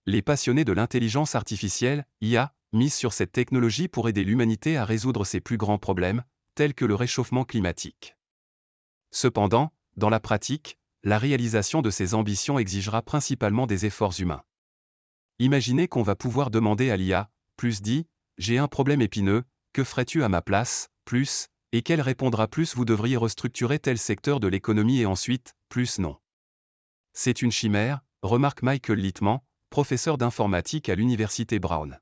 Les passionnés de l'intelligence artificielle, IA, misent sur cette technologie pour aider l'humanité à résoudre ses plus grands problèmes, tels que le réchauffement climatique. Cependant, dans la pratique, la réalisation de ces ambitions exigera principalement des efforts humains. Imaginez qu'on va pouvoir demander à l'IA, plus dit, j'ai un problème épineux, que ferais-tu à ma place, plus, et qu'elle répondra plus vous devriez restructurer tel secteur de l'économie et ensuite, plus non. C'est une chimère, remarque Michael Littman, professeur d'informatique à l'université Brown.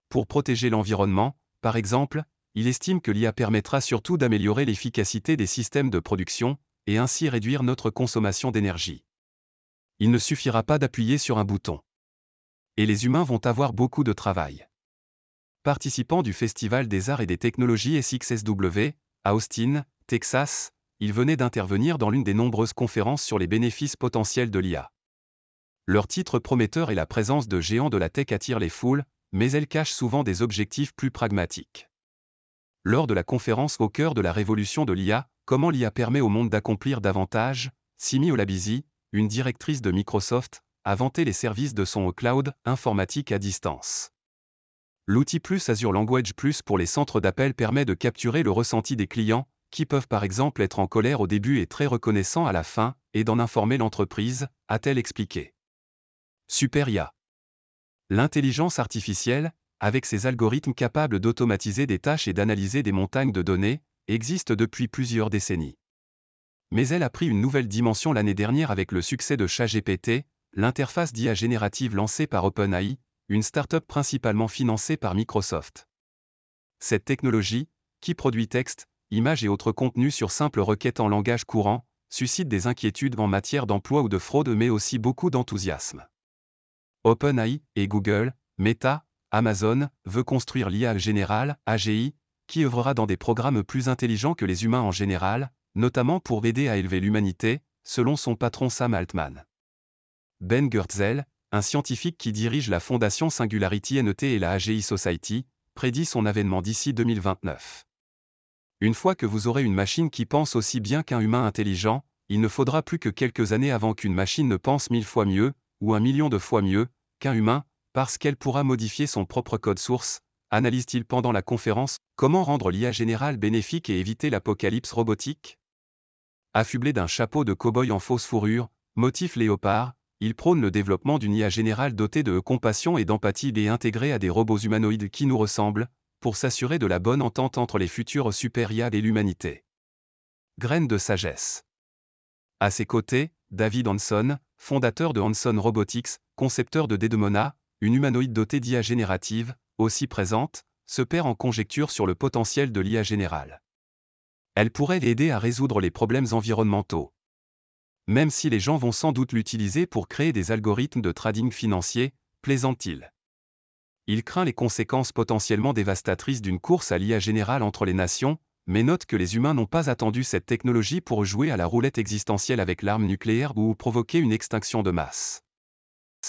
Pour protéger l'environnement, par exemple, il estime que l'IA permettra surtout d'améliorer l'efficacité des systèmes de production, et ainsi réduire notre consommation d'énergie. Il ne suffira pas d'appuyer sur un bouton. Et les humains vont avoir beaucoup de travail. Participant du Festival des Arts et des Technologies SXSW, à Austin, Texas, il venait d'intervenir dans l'une des nombreuses conférences sur les bénéfices potentiels de l'IA. Leur titre prometteur et la présence de géants de la tech attirent les foules, mais elle cache souvent des objectifs plus pragmatiques. Lors de la conférence Au cœur de la révolution de l'IA, comment l'IA permet au monde d'accomplir davantage, Simi Olabizi, une directrice de Microsoft, a vanté les services de son cloud informatique à distance. L'outil Plus Azure Language Plus pour les centres d'appel permet de capturer le ressenti des clients, qui peuvent par exemple être en colère au début et très reconnaissants à la fin, et d'en informer l'entreprise, a-t-elle expliqué. Super IA. L'intelligence artificielle, avec ses algorithmes capables d'automatiser des tâches et d'analyser des montagnes de données, existe depuis plusieurs décennies. Mais elle a pris une nouvelle dimension l'année dernière avec le succès de ChatGPT, l'interface d'IA générative lancée par OpenAI, une start-up principalement financée par Microsoft. Cette technologie, qui produit texte, images et autres contenus sur simple requête en langage courant, suscite des inquiétudes en matière d'emploi ou de fraude mais aussi beaucoup d'enthousiasme. OpenAI et Google, Meta, Amazon, veut construire l'IA générale, AGI, qui œuvrera dans des programmes plus intelligents que les humains en général, notamment pour aider à élever l'humanité, selon son patron Sam Altman. Ben Goertzel, un scientifique qui dirige la fondation Singularity NET et la AGI Society, prédit son avènement d'ici 2029. Une fois que vous aurez une machine qui pense aussi bien qu'un humain intelligent, il ne faudra plus que quelques années avant qu'une machine ne pense 1000 fois mieux, ou 1 million de fois mieux, qu'un humain, parce qu'elle pourra modifier son propre code source, analyse-t-il pendant la conférence. Comment rendre l'IA générale bénéfique et éviter l'apocalypse robotique? Affublé d'un chapeau de cow-boy en fausse fourrure, motif léopard, il prône le développement d'une IA générale dotée de compassion et d'empathie et intégrée à des robots humanoïdes qui nous ressemblent, pour s'assurer de la bonne entente entre les futurs super IA et l'humanité. Graine de sagesse. À ses côtés, David Hanson, fondateur de Hanson Robotics, concepteur de Desdemona, une humanoïde dotée d'IA générative, aussi présente, se perd en conjecture sur le potentiel de l'IA générale. Elle pourrait aider à résoudre les problèmes environnementaux. Même si les gens vont sans doute l'utiliser pour créer des algorithmes de trading financier, plaisante-t-il. Il craint les conséquences potentiellement dévastatrices d'une course à l'IA générale entre les nations, mais note que les humains n'ont pas attendu cette technologie pour jouer à la roulette existentielle avec l'arme nucléaire ou provoquer une extinction de masse.